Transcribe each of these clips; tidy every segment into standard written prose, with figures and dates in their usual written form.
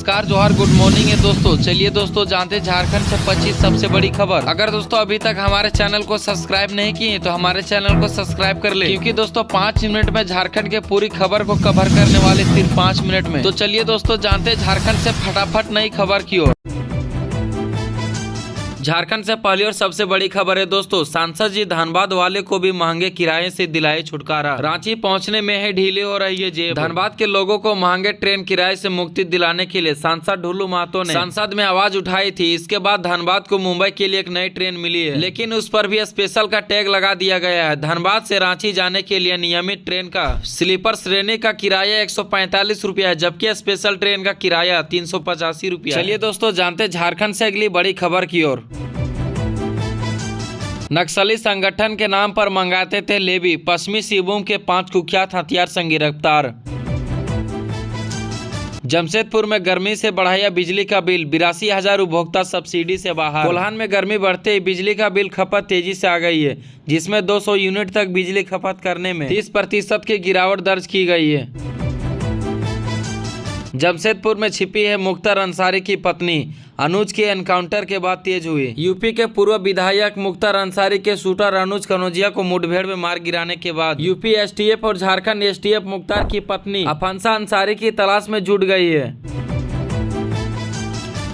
नमस्कार, जोहार, good morning है दोस्तों। चलिए दोस्तों जानते झारखंड से 25 सबसे बड़ी खबर। अगर दोस्तों अभी तक हमारे चैनल को सब्सक्राइब नहीं किए तो हमारे चैनल को सब्सक्राइब कर ले, क्योंकि दोस्तों 5 मिनट में झारखंड के पूरी खबर को कवर करने वाले सिर्फ 5 मिनट में। तो चलिए दोस्तों जानते झारखंड से फटाफट नई खबर की ओर। झारखंड से पहली और सबसे बड़ी खबर है दोस्तों, सांसद जी धनबाद वाले को भी महंगे किराए से दिलाए छुटकारा। रांची पहुंचने में है ढीले हो रही है जेब। धनबाद के लोगों को महंगे ट्रेन किराए से मुक्ति दिलाने के लिए सांसद ढुल्लू महतो ने संसद में आवाज उठाई थी। इसके बाद धनबाद को मुंबई के लिए एक नई ट्रेन मिली है, लेकिन उस पर भी स्पेशल का टैग लगा दिया गया है। धनबाद से रांची जाने के लिए नियमित ट्रेन का स्लीपर श्रेणी का किराया 145 रुपया है, जबकि स्पेशल ट्रेन का किराया 385 रुपया। चलिए दोस्तों जानते झारखंड से अगली बड़ी खबर की ओर। नक्सली संगठन के नाम पर मंगाते थे लेवी, पश्चिमी सिंहभूम के 5 कुख्यात हथियार संग गिरफ्तार। जमशेदपुर में गर्मी से बढ़ाया बिजली का बिल, 82,000 उपभोक्ता सब्सिडी से बाहर। कोल्हान में गर्मी बढ़ते ही बिजली का बिल खपत तेजी से आ गई है, जिसमें 200 यूनिट तक बिजली खपत करने में 30% की गिरावट दर्ज की गई है। जमशेदपुर में छिपी है मुख्तार अंसारी की पत्नी, अनुज के एनकाउंटर के बाद तेज हुई। यूपी के पूर्व विधायक मुख्तार अंसारी के शूटर अनुज कनौजिया को मुठभेड़ में मार गिराने के बाद यूपी एसटीएफ और झारखंड एसटीएफ मुख्तार की पत्नी अफंसा अंसारी की तलाश में जुट गई है।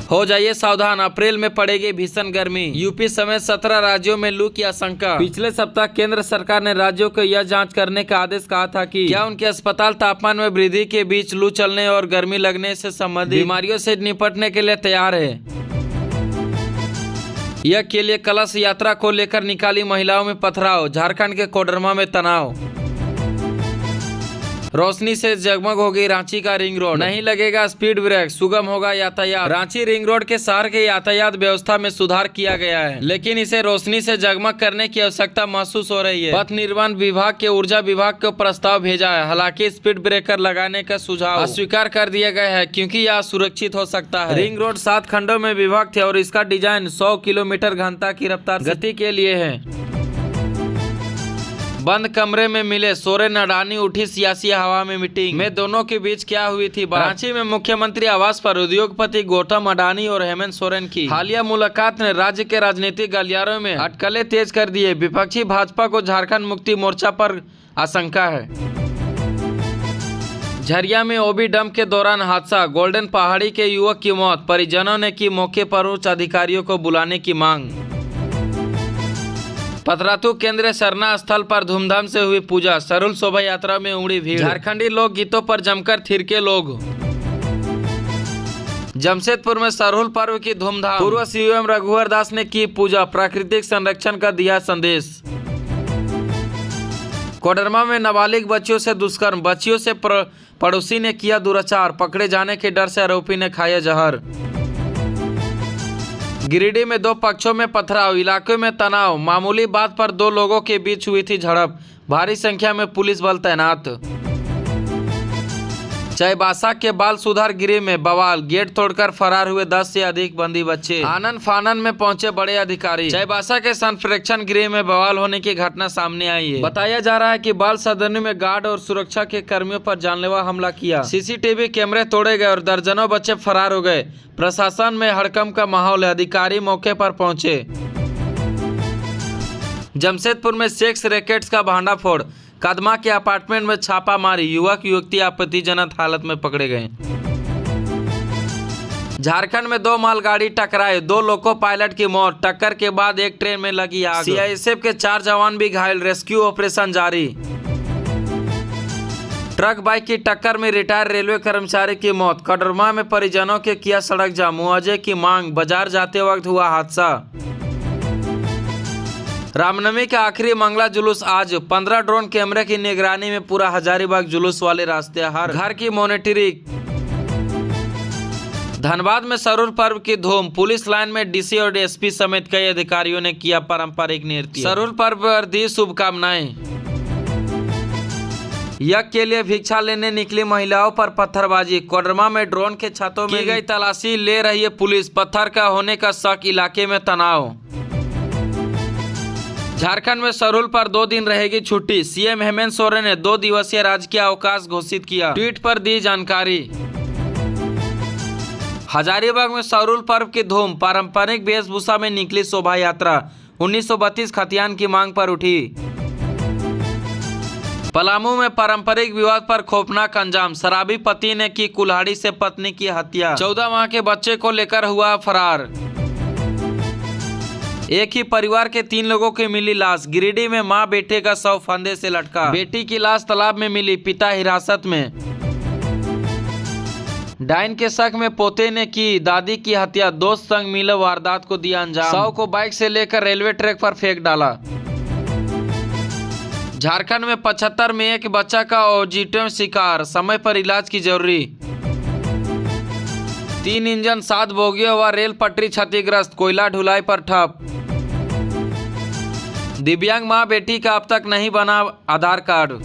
हो जाइए सावधान, अप्रैल में पड़ेगी भीषण गर्मी। यूपी समेत 17 राज्यों में लू की आशंका। पिछले सप्ताह केंद्र सरकार ने राज्यों को यह जांच करने का आदेश कहा था कि क्या उनके अस्पताल तापमान में वृद्धि के बीच लू चलने और गर्मी लगने से संबंधित बीमारियों से निपटने के लिए तैयार है। यह के लिए कलश यात्रा को लेकर निकाली महिलाओं में पथराव, झारखंड के कोडरमा में तनाव। रोशनी से जगमग होगी रांची का रिंग रोड, नहीं लगेगा स्पीड ब्रेक, सुगम होगा यातायात। रांची रिंग रोड के शहर के यातायात व्यवस्था में सुधार किया गया है, लेकिन इसे रोशनी से जगमग करने की आवश्यकता महसूस हो रही है। पथ निर्माण विभाग के ऊर्जा विभाग को प्रस्ताव भेजा है, हालांकि स्पीड ब्रेकर लगाने का सुझाव अस्वीकार कर दिया गया है, क्योंकि यह सुरक्षित हो सकता है। रिंग रोड 7 खंडों में विभाग थे और इसका डिजाइन 100 किलोमीटर घंटा की रफ्तार गति के लिए है। बंद कमरे में मिले सोरेन अडानी, उठी सियासी हवा में मीटिंग में दोनों के बीच क्या हुई थी बात। रांची में मुख्यमंत्री आवास पर उद्योगपति गौतम अडानी और हेमंत सोरेन की हालिया मुलाकात ने राज्य के राजनीतिक गलियारों में अटकलें तेज कर दिए। विपक्षी भाजपा को झारखंड मुक्ति मोर्चा पर आशंका है। झरिया में ओबी डंप के दौरान हादसा, गोल्डन पहाड़ी के युवक की मौत, परिजनों ने की मौके पर उच्च अधिकारियों को बुलाने की मांग। पतरातू केंद्रीय सरना स्थल पर धूमधाम से हुई पूजा, सरुल शोभा यात्रा में उमड़ी भीड़। झारखंडी लोक गीतों पर जमकर थिरके लोग। जमशेदपुर में सरहुल पर्व की धूमधाम, पूर्व सीएम रघुवर दास ने की पूजा, प्राकृतिक संरक्षण का दिया संदेश। कोडरमा में नाबालिग बच्चियों से दुष्कर्म, बच्चियों से पड़ोसी ने किया दुराचार, पकड़े जाने के डर से आरोपी ने खाया जहर। गिरिडीह में 2 पक्षों में पथराव, इलाके में तनाव, मामूली बात पर 2 लोगों के बीच हुई थी झड़प, भारी संख्या में पुलिस बल तैनात। चाईबासा के बाल सुधार गृह में बवाल, गेट तोड़कर फरार हुए 10 से अधिक बंदी बच्चे, आनन फानन में पहुंचे बड़े अधिकारी। चाईबासा के संप्रेक्षण गृह में बवाल होने की घटना सामने आई है। बताया जा रहा है कि बाल सदन में गार्ड और सुरक्षा के कर्मियों पर जानलेवा हमला किया, सीसीटीवी कैमरे तोड़े गए और दर्जनों बच्चे फरार हो गए। प्रशासन में हड़कंप का माहौल है, अधिकारी मौके पर पहुंचे। जमशेदपुर में सेक्स रैकेट्स का भांडाफोड़, कदमा के अपार्टमेंट में छापा मारी, युवक युवती आपत्तिजनक हालत में पकड़े गए। झारखंड में 2 मालगाड़ी टकराए, 2 लोको पायलट की मौत, टक्कर के बाद एक ट्रेन में लगी आग। सीआईएसएफ के 4 जवान भी घायल, रेस्क्यू ऑपरेशन जारी। ट्रक बाइक की टक्कर में रिटायर्ड रेलवे कर्मचारी की मौत, कोडरमा में परिजनों के किया सड़क जाम, मुआवजे की मांग, बाजार जाते वक्त हुआ हादसा। रामनवमी का आखिरी मंगला जुलूस आज, 15 ड्रोन कैमरे की निगरानी में पूरा हजारीबाग जुलूस वाले रास्ते, हर घर की मॉनिटरिंग। धनबाद में सरुल पर्व की धूम, पुलिस लाइन में डीसी और डीएसपी समेत कई अधिकारियों ने किया पारंपरिक नृत्य, सरुल पर्व पर दी शुभकामनाएं। यज्ञ के लिए भिक्षा लेने निकली महिलाओं पर पत्थरबाजी, कोडरमा में ड्रोन के छतों में की गई तलाशी ले रही है पुलिस, पत्थर का होने का शक, इलाके में तनाव। झारखंड में सरुल पर 2 दिन रहेगी छुट्टी, सीएम हेमंत सोरेन ने 2 दिवसीय राजकीय अवकाश घोषित किया, ट्वीट पर दी जानकारी। हजारीबाग में सौरुल पर्व की धूम, पारंपरिक वेशभूषा में निकली शोभा यात्रा। 1932 खतियान की मांग पर उठी। पलामू में पारंपरिक विवाद पर खौफनाक अंजाम, शराबी पति ने की कुल्हाड़ी से पत्नी की हत्या। 14 माह के बच्चे को लेकर हुआ फरार। एक ही परिवार के 3 लोगों की मिली लाश। गिरिडीह में मां बेटे का शव फंदे से लटका। बेटी की लाश तालाब में मिली, पिता हिरासत में। डायन के शक में पोते ने की दादी की हत्या, दोस्त संग मिले वारदात को दिया अंजाम। शव को बाइक से लेकर रेलवे ट्रैक पर फेंक डाला। झारखंड में 75 में एक बच्चा का ऑटिज्म शिकार, समय पर इलाज की जरूरी। 3 इंजन 7 बोगियों व रेल पटरी क्षतिग्रस्त, कोयला ढुलाई पर ठप। दिव्यांग मां बेटी का अब तक नहीं बना आधार कार्ड।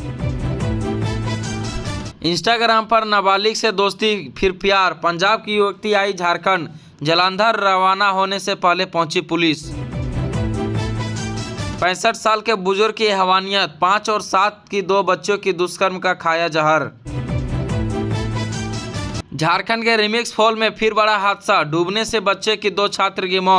इंस्टाग्राम पर नाबालिग से दोस्ती फिर प्यार, पंजाब की युवती आई झारखंड, जालंधर रवाना होने से पहले पहुंची पुलिस। 65 साल के बुजुर्ग की हैवानियत, 5 और 7 की 2 बच्चों की दुष्कर्म का खाया जहर। झारखंड के रिमिक्स फॉल में फिर बड़ा हादसा, डूबने से बच्चे की 2 छात्र की मौत।